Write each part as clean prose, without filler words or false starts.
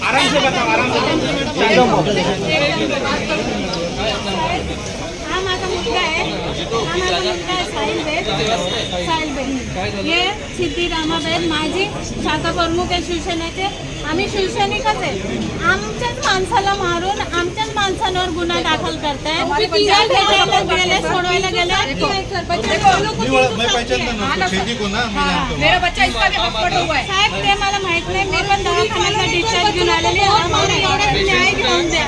आराम से बताओ, आराम से एकदम। हा माझा मुलगा आहे, साहिल बेग। हे सिद्धिरामाबेन माझी शाखा प्रमुख आहे शिवसेनेचे। आम्ही शिवसैनिकच आहे। आमच्याच माणसाला मारून आमच्याच माणसांवर गुन्हा दाखल करतायत। सोडवायला गेले। मेरा बच्चा इसका भी हॉस्पिटल हुआ है साहेब, ते मला माहित नाही। मी पण दवाखान्याचा डिस्चार्ज घेऊन आलेली आहे। आम्हाला एवढा न्याय घेऊन द्या।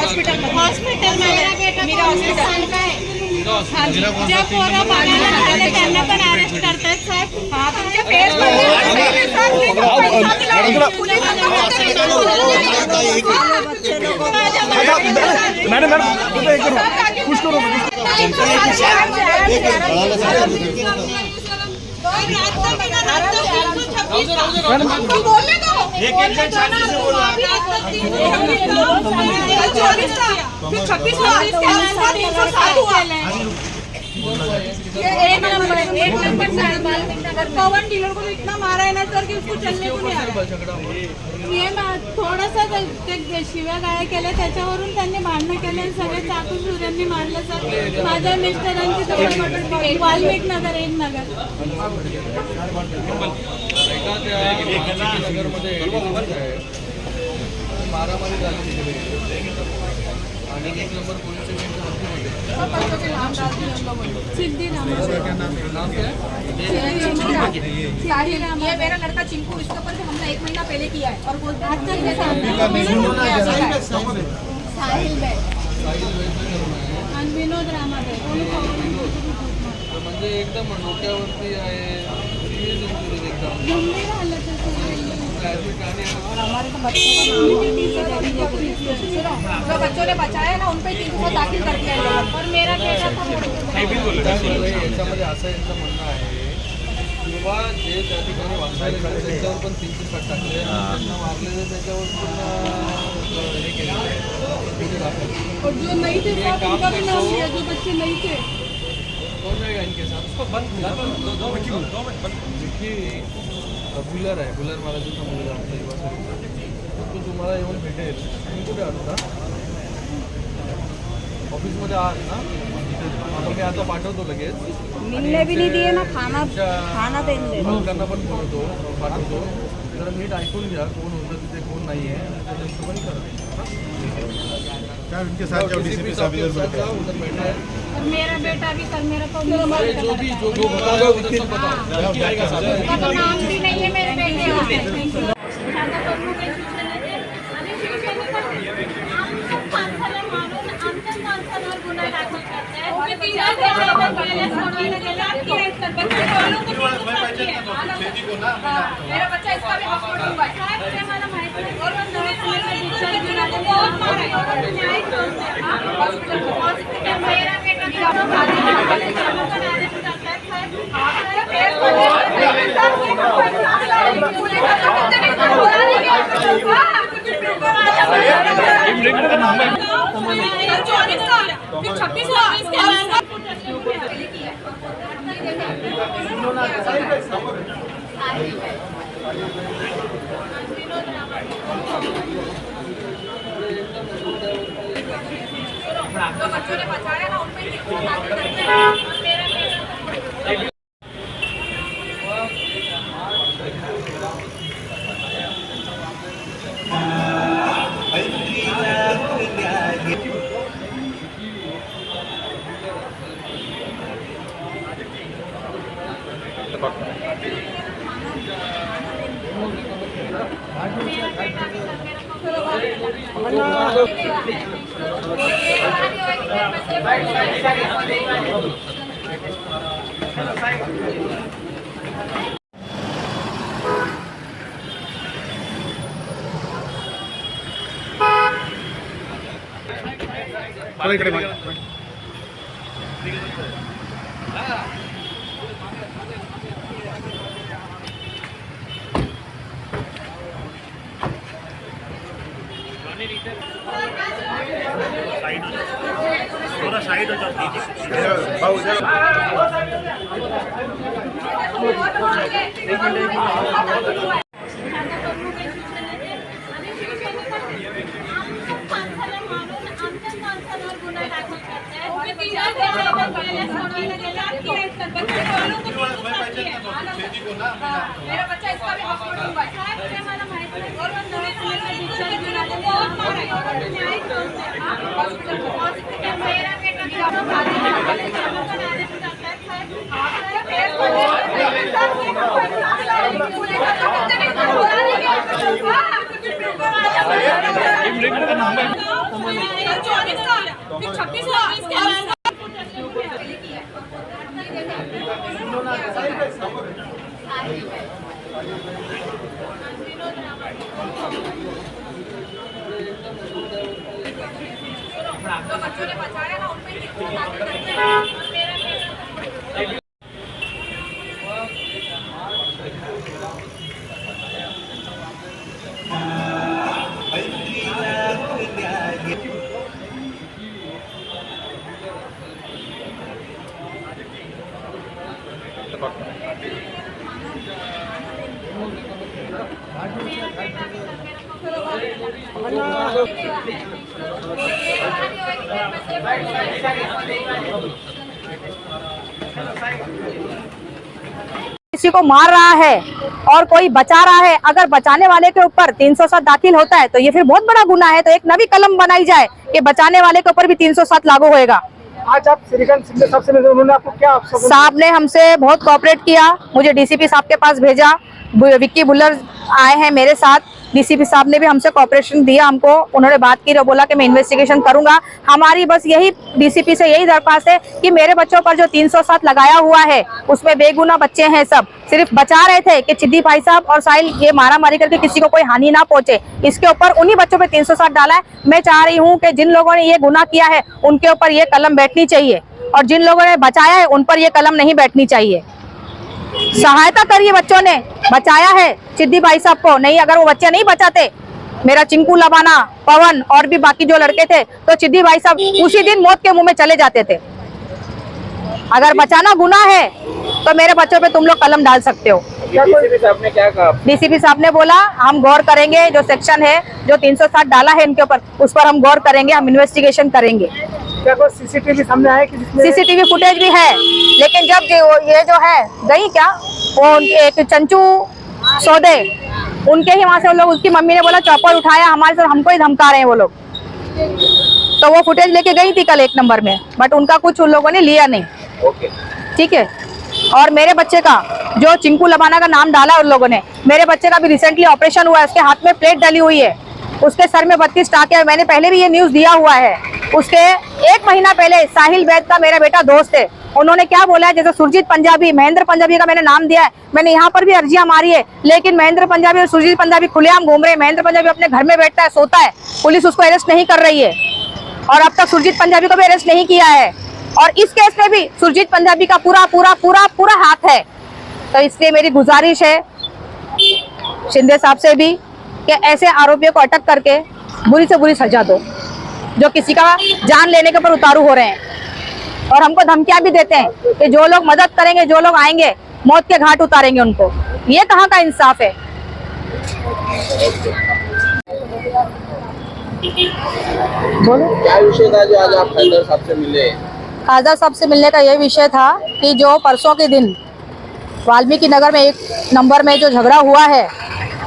हॉस्पिटल मेरा हॉस्पिटल काय ज्या पोरं बघायला आले त्यांना पण अरेस्ट करतायत साहेब। हाँ तुमचे पेज पवन डीलर को इतना मारा है ना सर कि उसको चलने को नहीं आ रहा। ये थोडासा ते शिव्या गाया केल्या त्याच्यावरून त्यांनी भांडणं केले। सगळे चाकू सुऱ्यांनी मारलं सर। माझ्या मिस्टरांची वाल्मिक नगर 1 नगर मारामारी झाली आणि 1 नंबर पोलीस ये मेरा लड़का चिंकू, इसके ऊपर से हमने 1 महीना पहले किया है और बोलते साहिल बेग आणि विनोद रामाबेग। म्हणजे एकदम डोक्यावरती आहे, एकदम गंभीर हालत है। हमारे तो जो बच्चों ने बचाया ना उन पे 300 दाखिल कर दिया है। और मेरा बेटा था याच्यामध्ये असं यांचं म्हणणं आहे किंवा जे त्या ठिकाणी वाचायला गेले त्यांच्यावर पण 360 टाकले, त्यांना मारलेले त्याच्यावर पण हे केलं। और जो नहीं थे उनका भी नाम लिया, जो बच्चे नहीं थे कौन जाएगा इनके साथ? उसको बंद बुलर आहे, बुलर मला जो मुलगा तो तुम्हाला येऊन भेटेल। तुम्ही कुठे आहात ना? ऑफिसमध्ये आहात ना? मी आता पाठवतो लगेच। मिलने भी नहीं दिए ना खाना देने लोकांना पण पाठवतो। जरा नीट ऐकून घ्या कोण होतं तिथे कोण नाही आहे त्याच्या हिशोबाने करा। क्या उनके साथ जो डीसीपी साहब इधर बैठे हैं उधर बैठा है और मेरा बेटा भी कल मेरा जो भी बताओ उधर सब बताओ। नाम भी नहीं है मेरे बेटे का। शाखा प्रमुख आहे शिवसेनेचे। आम्ही शिवसैनिकच आहे। आमच्याच माणसाला मारून आमच्याच माणसांवर गुन्हा दाखल करतायत। मेरा बच्चा इसका भी हॉस्पिटल हुआ है साहेब, ते मला माहित नाही। और दवाखान्याचा डिस्चार्ज घेऊन आलेली आहे। आम्हाला न्याय घेऊन द्या। हॉस्पिटल मेरा बेटा जो बच्चों ने बचाया ना उन पे 300 दाखिल कर दिया है। इकडे थोड़ा साइड हो जाओ। मेरा बच्चा इसका भी हॉस्पिटल हुआ है। जो बच्चों ने बचाया ना उनपे कितनी ताकत करते हैं। किसी को मार रहा है और कोई बचा रहा है, अगर बचाने वाले के ऊपर 307 दाखिल होता है तो ये फिर बहुत बड़ा गुनाह है। तो एक नवी कलम बनाई जाए कि बचाने वाले के ऊपर भी 307 लागू होएगा। आज आप श्रीकांत सिंह साहब से मिले, उन्होंने आपको क्या साहब ने हमसे बहुत कोऑपरेट किया, मुझे डीसीपी साहब के पास भेजा, विक्की बुल्लर आए हैं मेरे साथ, डीसीपी साहब ने भी हमसे कोऑपरेशन दिया हमको। उन्होंने बात की और बोला कि मैं इन्वेस्टिगेशन करूंगा। हमारी बस यही डीसीपी से यही दरख्वास्त है कि मेरे बच्चों पर जो 307 लगाया हुआ है उसमें बेगुनाह बच्चे हैं, सब सिर्फ बचा रहे थे कि चिद्दी भाई साहब और साहिल ये मारामारी करके किसी को कोई हानि ना पहुंचे, इसके ऊपर उन्हीं बच्चों पे 307 डाला है। मैं चाह रही हूँ कि जिन लोगों ने ये गुनाह किया है उनके ऊपर ये कलम बैठनी चाहिए और जिन लोगों ने बचाया है उन पर ये कलम नहीं बैठनी चाहिए। सहायता करिए, बच्चों ने बचाया है चिद्दी भाई साहब को, नहीं अगर वो बच्चे नहीं बचाते, मेरा चिंकू लबाना, पवन और भी बाकी जो लड़के थे, तो चिद्दी भाई साहब उसी दिन मौत के मुंह में चले जाते थे। अगर बचाना गुनाह है तो मेरे बच्चों पे तुम लोग कलम डाल सकते हो। डीसीपी साहब ने क्या कहा? डीसीपी साहब ने बोला हम गौर करेंगे, जो सेक्शन है जो 307 डाला है इनके ऊपर, उस पर हम गौर करेंगे, हम इन्वेस्टिगेशन करेंगे। क्या कोई सीसीटीवी सामने आया कि जिसमें सीसीटीवी फुटेज भी है, लेकिन जब ये जो है गई क्या वो एक चंचू सौदे, उनके ही वहां से वो लोग, उसकी मम्मी ने बोला चॉपर उठाया हमारे साथ, हमको ही धमका रहे हैं वो लोग, तो वो फुटेज लेके गई थी कल 1 नंबर में, बट उनका कुछ उन लोगों ने लिया नहीं। ठीक है। और मेरे बच्चे का जो चिंकू लबाना का नाम डाला उन लोगों ने, मेरे बच्चे का भी रिसेंटली ऑपरेशन हुआ है, उसके हाथ में प्लेट डली हुई है, उसके सर में 32 टाके, मैंने पहले भी ये न्यूज दिया हुआ है। उसके 1 महीना पहले साहिल वैद का मेरा बेटा दोस्त है, उन्होंने क्या बोला है, जैसे सुरजीत पंजाबी, महेंद्र पंजाबी का मैंने नाम दिया है, मैंने यहाँ पर भी अर्जियां मारी है, लेकिन महेंद्र पंजाबी और सुरजीत पंजाबी खुलेआम घूम रहे हैं। महेंद्र पंजाबी अपने घर में बैठता है, सोता है, पुलिस उसको अरेस्ट नहीं कर रही है और अब तक सुरजीत पंजाबी को भी अरेस्ट नहीं किया है। और इस केस में भी सुरजीत पंजाबी का पूरा पूरा पूरा पूरा हाथ है। तो इसलिए मेरी गुजारिश है शिंदे साहब से भी कि ऐसे आरोपियों को अटक करके बुरी से बुरी सजा दो, जो किसी का जान लेने के ऊपर उतारू हो रहे हैं और हमको धमकियां भी देते हैं कि जो लोग मदद करेंगे, जो लोग आएंगे, मौत के घाट उतारेंगे उनको। ये कहाँ का इंसाफ है? बोलो क्या विषय था जो आज आप खासदार साहब से मिले? खासदार साहब से मिलने का यह विषय था कि जो परसों के दिन वाल्मीकि नगर में 1 नंबर में जो झगड़ा हुआ है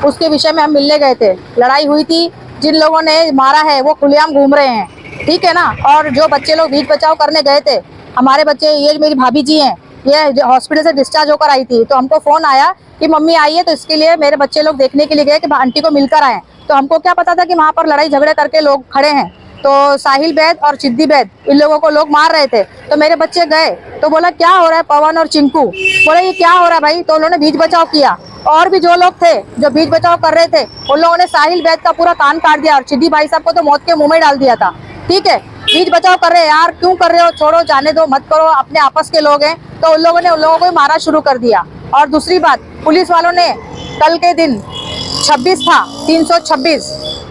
उसके विषय में हम मिलने गए थे। लड़ाई हुई थी, जिन लोगों ने मारा है वो खुलेआम घूम रहे हैं, ठीक है ना। और जो बच्चे लोग बीच बचाव करने गए थे, हमारे बच्चे, ये मेरी भाभी जी हैं, ये हॉस्पिटल से डिस्चार्ज होकर आई थी, तो हमको फ़ोन आया कि मम्मी आई है, तो इसके लिए मेरे बच्चे लोग देखने के लिए गए कि आंटी को मिलकर आए। तो हमको क्या पता था कि वहाँ पर लड़ाई झगड़े करके लोग खड़े हैं, तो साहिल वैद और चिद्दी वैद इन लोगों को लोग मार रहे थे। तो मेरे बच्चे गए तो बोला क्या हो रहा है, पवन और चिंकू बोले ये क्या हो रहा है भाई, तो उन्होंने बीच बचाव किया। और भी जो लोग थे जो बीच बचाव कर रहे थे उन लोगों ने साहिल वैद का पूरा कान काट दिया और चिद्दी भाई साहब को तो मौत के मुंह में डाल दिया था। ठीक है, बीच बचाव कर रहे हैं यार, क्यों कर रहे हो, छोड़ो, जाने दो, मत करो, अपने आपस के लोग हैं। तो उन लोगों ने उन लोगों को मारा शुरू कर दिया। और दूसरी बात, पुलिस वालों ने कल के दिन 26 था 326,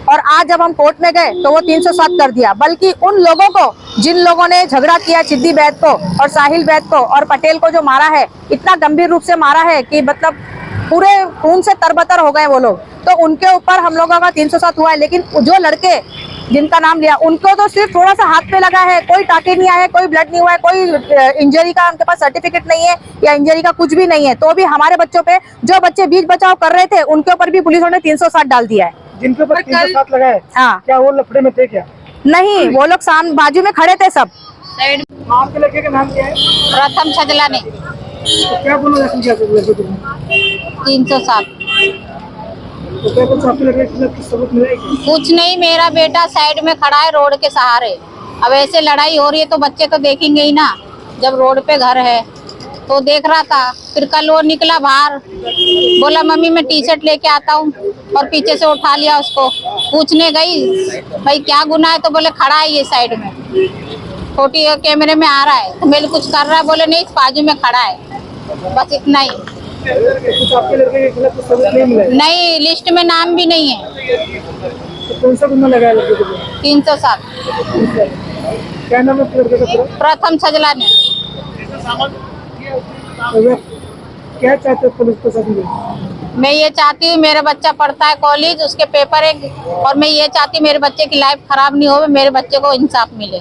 और आज जब हम कोर्ट में गए तो वो 307 कर दिया। बल्कि उन लोगों को, जिन लोगों ने झगड़ा किया सिद्धि बैद को और साहिल बैद को और पटेल को, जो मारा है, इतना गंभीर रूप से मारा है कि मतलब पूरे खून से तरबतर हो गए वो लोग, तो उनके ऊपर हम लोगों का 307 हुआ है। लेकिन जो लड़के जिनका नाम लिया, उनको तो सिर्फ थोड़ा सा हाथ पे लगा है, कोई टाके नहीं आए, कोई ब्लड नहीं हुआ है, कोई इंजरी का उनके पास सर्टिफिकेट नहीं है या इंजरी का कुछ भी नहीं है। तो भी हमारे बच्चों पे, जो बच्चे बीच बचाव कर रहे थे, उनके ऊपर भी पुलिस ने 307 डाल दिया है। जिनके ऊपर 307 लगा है, हाँ, क्या वो लफड़े में थे क्या? नहीं, वो लोग सामने बाजू में खड़े थे सब। आपके लड़के का नाम क्या है? प्रथम छजला ने तो क्या बोला रखा क्या लड़के को? 307। तो क्या कुछ आपके लड़के के खिलाफ कुछ सबूत मिला है क्या? कुछ नहीं, मेरा बेटा साइड में खड़ा है रोड के सहारे। अब ऐसे लड़ाई हो रही है तो बच्चे तो देखेंगे ही ना। जब रोड पे घर है तो देख रहा था। फिर कल वो निकला बाहर, बोला मम्मी मैं टी शर्ट लेके आता हूँ, और पीछे से उठा लिया उसको। पूछने गई भाई क्या गुनाह है, तो बोले खड़ा है ये साइड में, छोटी कैमरे में आ रहा है, तो मेरे कुछ कर रहा है, बोले नहीं बाजू में खड़ा है। बस इतना ही। कुछ आपके लड़के के खिलाफ कुछ सबूत नहीं मिला है? नहीं, लिस्ट में नाम भी नहीं है। तो कौन सा गुना लगा है लड़के को? 307। क्या नाम है आपके लड़के का पूरा? प्रथम छजला ने। तो वे क्या चाहते हो पुलिस प्रशासन से? मैं ये चाहती हूँ, मेरा बच्चा पढ़ता है कॉलेज, उसके पेपर है, और मैं ये चाहती हूँ मेरे बच्चे की लाइफ खराब नहीं हो, मेरे बच्चे को इंसाफ मिले।